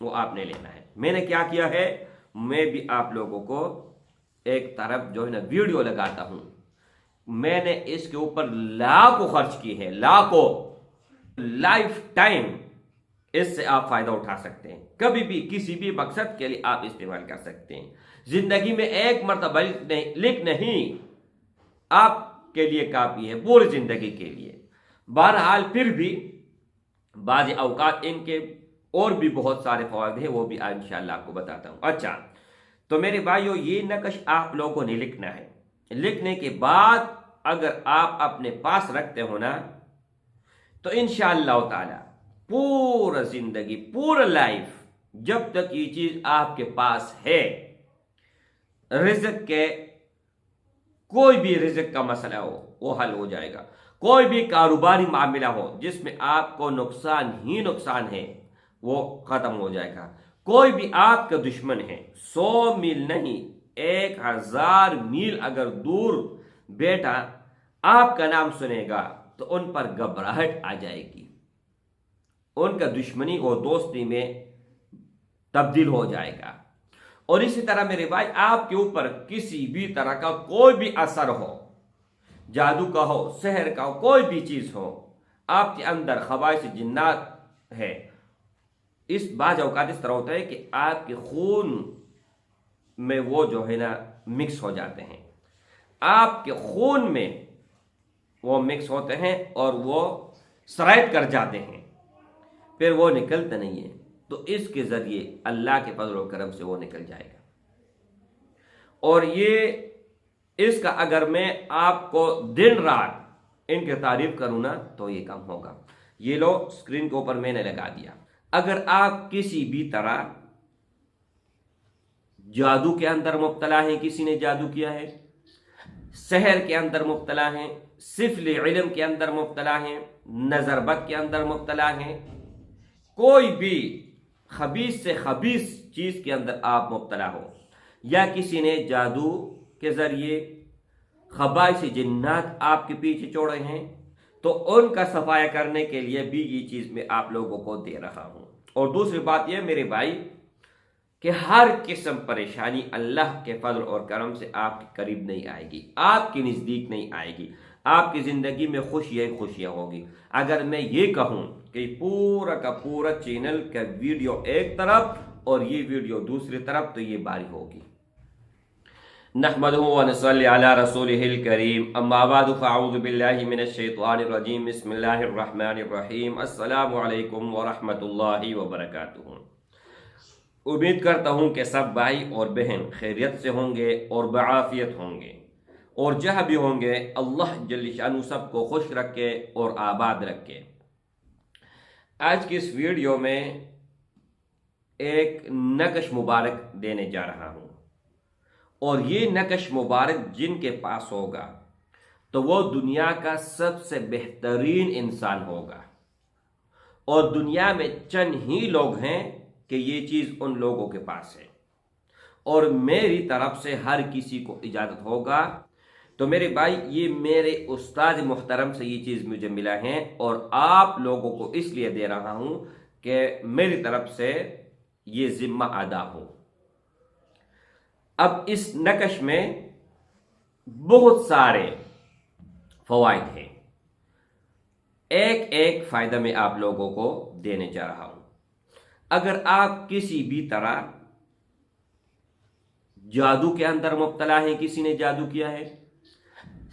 वो आपने लेना है। मैंने क्या किया है, मैं भी आप लोगों को एक तरफ जो है ना वीडियो लगाता हूं, मैंने इसके ऊपर लाखों खर्च की है, लाखों, लाइफ टाइम इससे आप फायदा उठा सकते हैं। कभी भी किसी भी मकसद के लिए आप इस्तेमाल कर सकते हैं। जिंदगी में एक मरतबा लिख नहीं आपके लिए काफी है, पूरी जिंदगी के लिए। बहरहाल फिर भी बाज़ औकात इनके और भी बहुत सारे फवायद हैं, वो भी इंशाअल्लाह आपको बताता हूं। अच्छा, तो मेरे भाइयों, ये नक्श आप लोगों ने लिखना है। लिखने के बाद अगर आप अपने पास रखते हो ना, तो इंशाअल्लाह ताला पूरा जिंदगी, पूरा लाइफ, जब तक ये चीज आपके पास है, रिज़्क़ के कोई भी रिज़्क़ का मसला हो वो हल हो जाएगा। कोई भी कारोबारी मामला हो जिसमें आपको नुकसान ही नुकसान है, वो खत्म हो जाएगा। कोई भी आपका दुश्मन है, 100 मील नहीं 1000 मील अगर दूर बैठा आपका नाम सुनेगा तो उन पर घबराहट आ जाएगी, उनका दुश्मनी और दोस्ती में तब्दील हो जाएगा। और इसी तरह मेरे भाई, आपके ऊपर किसी भी तरह का कोई भी असर हो, जादू का हो, सहर का हो, कोई भी चीज हो, आपके अंदर खबाइश जिन्नात है, इस बाज़ औकात इस तरह होता है कि आपके खून में वो जो है ना मिक्स हो जाते हैं, आपके खून में वो मिक्स होते हैं और वो सरायत कर जाते हैं, फिर वो निकलते नहीं है। तो इसके जरिए अल्लाह के फजल और करम से वो निकल जाएगा। और ये इसका अगर मैं आपको दिन रात इनकी तारीफ करूं ना तो ये कम होगा। ये लो, स्क्रीन के ऊपर मैंने लगा दिया। अगर आप किसी भी तरह जादू के अंदर मुब्तला हैं, किसी ने जादू किया है, सहर के अंदर मुब्तला हैं, सिफल इल्म के अंदर मुब्तला हैं, नजरबद के अंदर मुब्तला हैं, कोई भी खबीस से खबीस चीज के अंदर आप मुब्तला हो, या किसी ने जादू के जरिए खबाइश जिन्नात आपके पीछे छोड़े हैं, तो उनका सफाया करने के लिए भी ये चीज मैं आप लोगों को दे रहा हूं। और दूसरी बात यह मेरे भाई कि हर किस्म परेशानी अल्लाह के फजल और करम से आपके करीब नहीं आएगी, आपके नज़दीक नहीं आएगी। आपकी ज़िंदगी में खुशियाँ ही खुशियाँ होगी। अगर मैं ये कहूँ कि पूरा का पूरा चैनल का वीडियो एक तरफ और ये वीडियो दूसरी तरफ, तो ये बारी होगी। नहमदुहु व नसल्ली अला रसूलिहिल करीम, अम्मा बाद, फ़अऊज़ु बिल्लाहि मिनश शैतानिर रजीम, बिस्मिल्लाहिर रहमानिर रहीम, अस्सलामु अलैकुम व रहमतुल्लाहि व बरकातुहू। उम्मीद करता हूँ कि सब भाई और बहन खैरियत से होंगे और बआफियत होंगे, और जहाँ भी होंगे अल्लाह जल्ल शानु सबको खुश रखे और आबाद रखे। आज की इस वीडियो में एक नक्श मुबारक देने जा रहा हूँ, और ये नक्श मुबारक जिनके पास होगा तो वो दुनिया का सबसे बेहतरीन इंसान होगा, और दुनिया में चंद ही लोग हैं कि ये चीज़ उन लोगों के पास है, और मेरी तरफ से हर किसी को इजाज़त होगा। तो मेरे भाई, ये मेरे उस्ताद मुहतरम से ये चीज़ मुझे मिला है, और आप लोगों को इसलिए दे रहा हूँ कि मेरी तरफ से ये जिम्मा अदा हो। अब इस नक्श में बहुत सारे फवाइद हैं, एक एक फ़ायदा मैं आप लोगों को देने जा रहा हूँ। अगर आप किसी भी तरह जादू के अंदर मुब्तला हैं, किसी ने जादू किया है,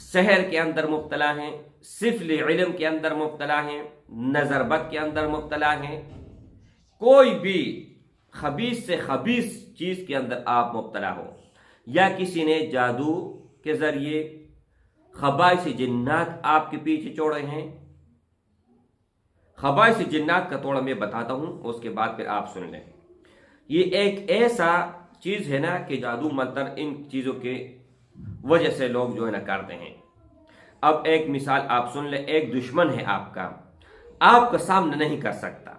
सहर के अंदर मुब्तला हैं, सिफल इल्म के अंदर मुब्तला हैं, नजरबद के अंदर मुब्तला हैं, कोई भी खबीस से खबीस चीज के अंदर आप मुब्तला हो, या किसी ने जादू के जरिए खबाइश जिन्नात आपके पीछे छोड़े हैं। खबाइश जिन्नात का थोड़ा मैं बताता हूं, उसके बाद फिर आप सुन लें। ये एक ऐसा चीज है ना कि जादू मंतर इन चीजों के वजह से लोग जो है ना करते हैं। अब एक मिसाल आप सुन ले। एक दुश्मन है आपका सामना नहीं कर सकता,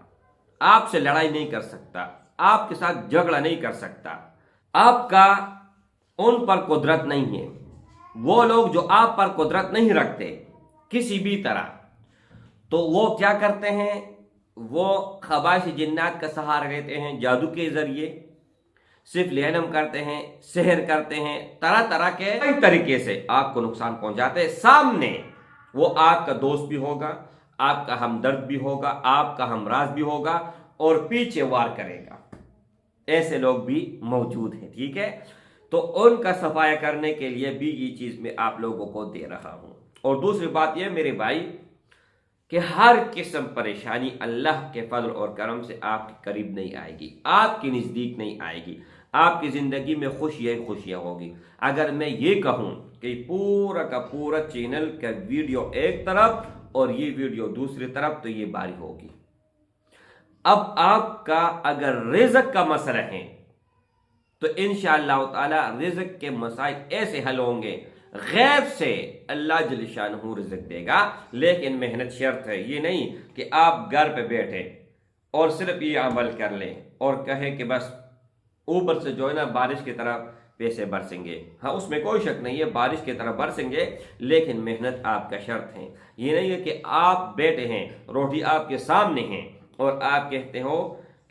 आपसे लड़ाई नहीं कर सकता, आपके साथ झगड़ा नहीं कर सकता, आपका उन पर कुदरत नहीं है। वो लोग जो आप पर कुदरत नहीं रखते किसी भी तरह, तो वो क्या करते हैं, وہ खबाइश जिन्नात का सहारा लेते हैं, जादू के जरिए सिर्फ लेनम करते हैं, सहर करते हैं, तरह तरह के कई तरीके से आपको नुकसान पहुंचाते हैं। सामने वो आपका दोस्त भी होगा, आपका हमदर्द भी होगा, आपका हमराज भी होगा और पीछे वार करेगा। ऐसे लोग भी मौजूद हैं, ठीक है। तो उनका सफाया करने के लिए भी ये चीज मैं आप लोगों को दे रहा हूं। और दूसरी बात यह मेरे भाई कि हर किस्म परेशानी अल्लाह के फजल और करम से आपके करीब नहीं आएगी, आपके नज़दीक नहीं आएगी। आपकी ज़िंदगी में खुशियाँ ही खुशियाँ होगी। अगर मैं ये कहूँ कि पूरा का पूरा चैनल का वीडियो एक तरफ और ये वीडियो दूसरी तरफ, तो ये बारी होगी। अब आपका अगर रिज़्क़ का मसला है तो इंशाअल्लाह ताला रिज़्क़ के मसाइल ऐसे हल होंगे, गैब से अल्लाह जल्ल शानहू रिज़्क़ देगा। लेकिन मेहनत शर्त है, ये नहीं कि आप घर पे बैठे और सिर्फ ये अमल कर लें और कहें कि बस ऊपर से जो है ना बारिश की तरह पैसे बरसेंगे। हाँ, उसमें कोई शक नहीं है, बारिश की तरह बरसेंगे, लेकिन मेहनत आपका शर्त है। ये नहीं है कि आप बैठे हैं, रोटी आपके सामने है और आप कहते हो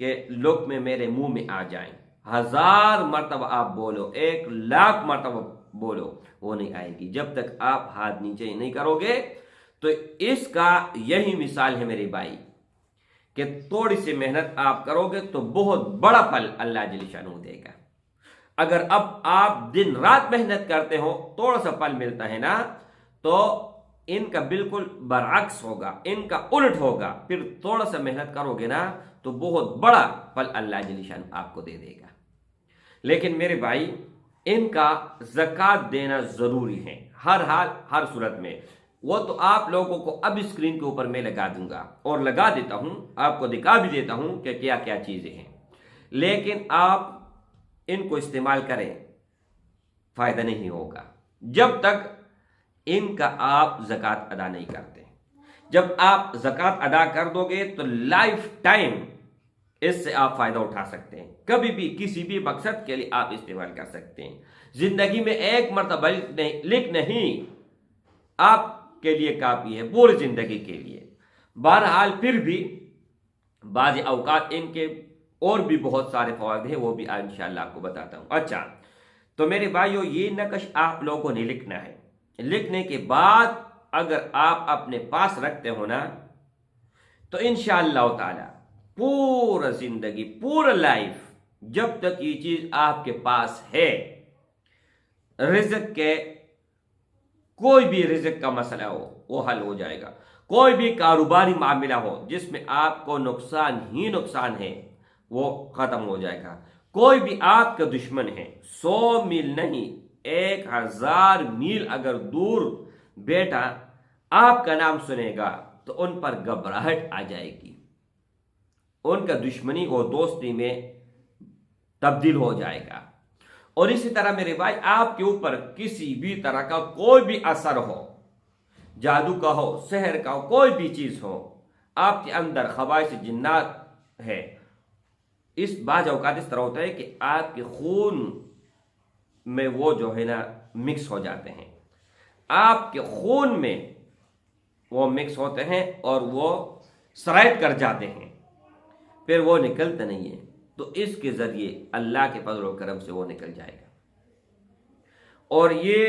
कि लुक़्मे मेरे मुंह में आ जाएं। 1000 मरतबा आप बोलो, 1,00,000 मरतबा बोलो, वो नहीं आएगी जब तक आप हाथ नीचे नहीं करोगे। तो इसका यही मिसाल है मेरे भाई कि थोड़ी सी मेहनत आप करोगे तो बहुत बड़ा फल अल्लाह जल्ल शानहू देगा। अगर अब आप दिन रात मेहनत करते हो, थोड़ा सा फल मिलता है ना, तो इनका बिल्कुल बरअक्स होगा, इनका उल्ट होगा। फिर थोड़ा सा मेहनत करोगे ना तो बहुत बड़ा फल अल्लाह जल्ल शानहू आपको दे देगा। लेकिन मेरे भाई, इनका ज़कात देना ज़रूरी है, हर हाल हर सूरत में। वो तो आप लोगों को अब स्क्रीन के ऊपर मैं लगा दूंगा और लगा देता हूं, आपको दिखा भी देता हूं कि क्या क्या चीज़ें हैं। लेकिन आप इनको इस्तेमाल करें, फ़ायदा नहीं होगा जब तक इनका आप ज़कात अदा नहीं करते। जब आप ज़कात अदा कर दोगे तो लाइफ टाइम इससे आप फ़ायदा उठा सकते हैं, कभी भी किसी भी मकसद के लिए आप इस्तेमाल कर सकते हैं। ज़िंदगी में एक मरतबा लिख नहीं आपके लिए काफ़ी है, पूरी ज़िंदगी के लिए। बहरहाल फिर भी बाज़ औक़ात इनके और भी बहुत सारे फ़वाइद हैं, वो भी इंशाअल्लाह आपको बताता हूँ। अच्छा, तो मेरे भाइयों, ये नक्श आप लोगों ने लिखना है। लिखने के बाद अगर आप अपने पास रखते हो ना, तो इंशाअल्लाह ताला पूरा जिंदगी, पूरा लाइफ, जब तक ये चीज आपके पास है, रिज़्क़ के कोई भी रिज़्क़ का मसला हो वो हल हो जाएगा। कोई भी कारोबारी मामला हो जिसमें आपको नुकसान ही नुकसान है, वो खत्म हो जाएगा। कोई भी आपका दुश्मन है, 100 मील नहीं 1000 मील अगर दूर बैठा आपका नाम सुनेगा तो उन पर घबराहट आ जाएगी, उनका दुश्मनी और दोस्ती में तब्दील हो जाएगा। और इसी तरह मेरे भाई, आपके ऊपर किसी भी तरह का कोई भी असर हो, जादू का हो, सहर का हो, कोई भी चीज हो, आपके अंदर खबाइश जिन्नात है, इस बाज़ औक़ात इस तरह होता है कि आपके खून में वो जो है ना मिक्स हो जाते हैं, आपके खून में वो मिक्स होते हैं और वो सरायत कर जाते हैं, फिर वो निकलते नहीं है। तो इसके ज़रिए अल्लाह के फज़ल और करम से वो निकल जाएगा। और ये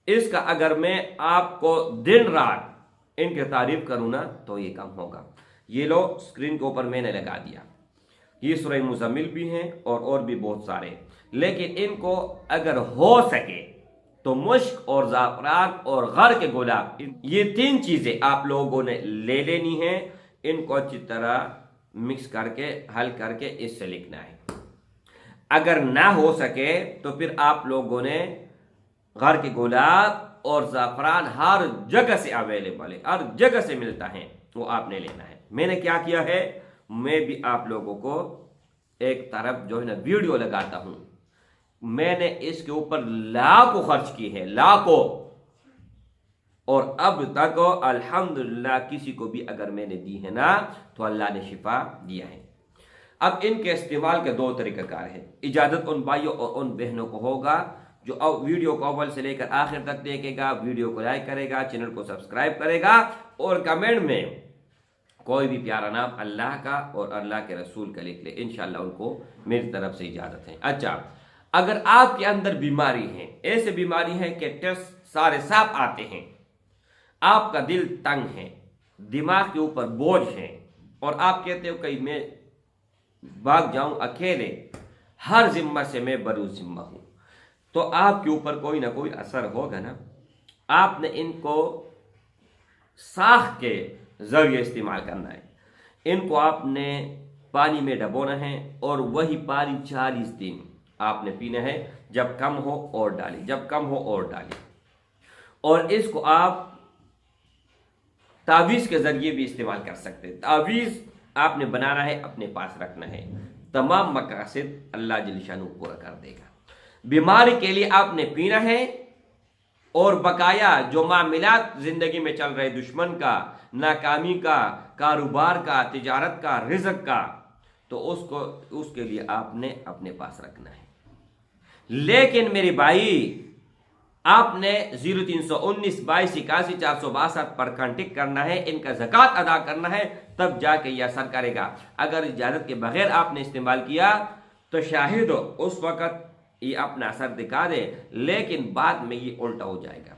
इसका अगर मैं आपको दिन रात इनकी तारीफ करूँ ना तो ये कम होगा। ये लो स्क्रीन के ऊपर मैंने लगा दिया, ये सूरह मुज़म्मिल भी हैं और भी बहुत सारे। लेकिन इनको अगर हो सके तो मुश्क और ज़ाफ़रान और घर के गुलाब, ये 3 चीज़ें आप लोगों ने ले लेनी है। इनको अच्छी तरह मिक्स करके हल करके इससे लिखना है। अगर ना हो सके तो फिर आप लोगों ने घर के गुलाब और ज़ाफ़रान हर जगह से अवेलेबल है, हर जगह से मिलता है, वो आपने लेना है। मैंने क्या किया है, मैं भी आप लोगों को एक तरफ जो है ना वीडियो लगाता हूं। मैंने इसके ऊपर लाखों खर्च की है, लाखों, और अब तक अल्हम्दुलिल्लाह किसी को भी अगर मैंने दी है ना तो अल्लाह ने शिफा दिया है। अब इनके इस्तेमाल के 2 तरीक़ाकार हैं। इजाज़त उन भाइयों और उन बहनों को होगा जो अब वीडियो को अव्वल से लेकर आखिर तक देखेगा, वीडियो को लाइक करेगा, चैनल को सब्सक्राइब करेगा और कमेंट में کوئی بھی پیارا نام اللہ کا اور اللہ کے رسول کا لکھ لے، انشاءاللہ ان کو میری طرف سے اجازت ہے۔ اچھا، اگر آپ کے اندر بیماری ہے، ایسے بیماری ہے کہ ٹیسٹ سارے صاف آتے ہیں، آپ کا دل تنگ ہے، دماغ کے اوپر بوجھ ہے، اور آپ کہتے ہو کہ میں بھاگ جاؤں اکیلے، ہر ذمہ سے میں بری ذمہ ہوں، تو آپ کے اوپر کوئی نہ کوئی اثر ہوگا نا۔ آپ نے ان کو ساخت کے ذریعے استعمال کرنا ہے۔ ان کو آپ نے پانی میں ڈبونا ہے، اور وہی پانی 40 دن آپ نے پینا ہے، جب کم ہو اور ڈالی، جب کم ہو اور ڈالی۔ اور اس کو آپ تعویذ کے ذریعے بھی استعمال کر سکتے ہیں۔ تعویذ آپ نے بنانا ہے، اپنے پاس رکھنا ہے، تمام مقاصد اللہ جل شانہ پورا کر دے گا۔ بیماری کے لیے آپ نے پینا ہے، اور بقایا جو معاملات زندگی میں چل رہے، دشمن کا، ناکامی کا، کاروبار کا، تجارت کا، رزق کا، تو اس کے لیے آپ نے اپنے پاس رکھنا ہے۔ لیکن میرے بھائی، آپ نے 0319 22 81 462 پر کانٹیکٹ کرنا ہے، ان کا زکوٰۃ ادا کرنا ہے، تب جا کے یہ اثر کرے گا۔ اگر اجازت کے بغیر آپ نے استعمال کیا تو شاہد ہو اس وقت یہ اپنا اثر دکھا دے، لیکن بعد میں یہ الٹا ہو جائے گا،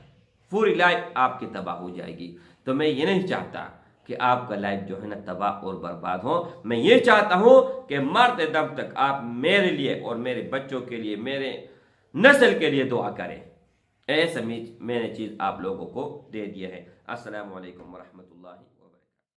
پوری لائف آپ کی تباہ ہو جائے گی۔ تو میں یہ نہیں چاہتا کہ آپ کا لائف جو ہے نا تباہ اور برباد ہو۔ میں یہ چاہتا ہوں کہ مرتے دم تک آپ میرے لیے اور میرے بچوں کے لیے، میرے نسل کے لیے دعا کریں۔ ایسا میں نے چیز آپ لوگوں کو دے دیا ہے۔ السلام علیکم ورحمۃ اللہ۔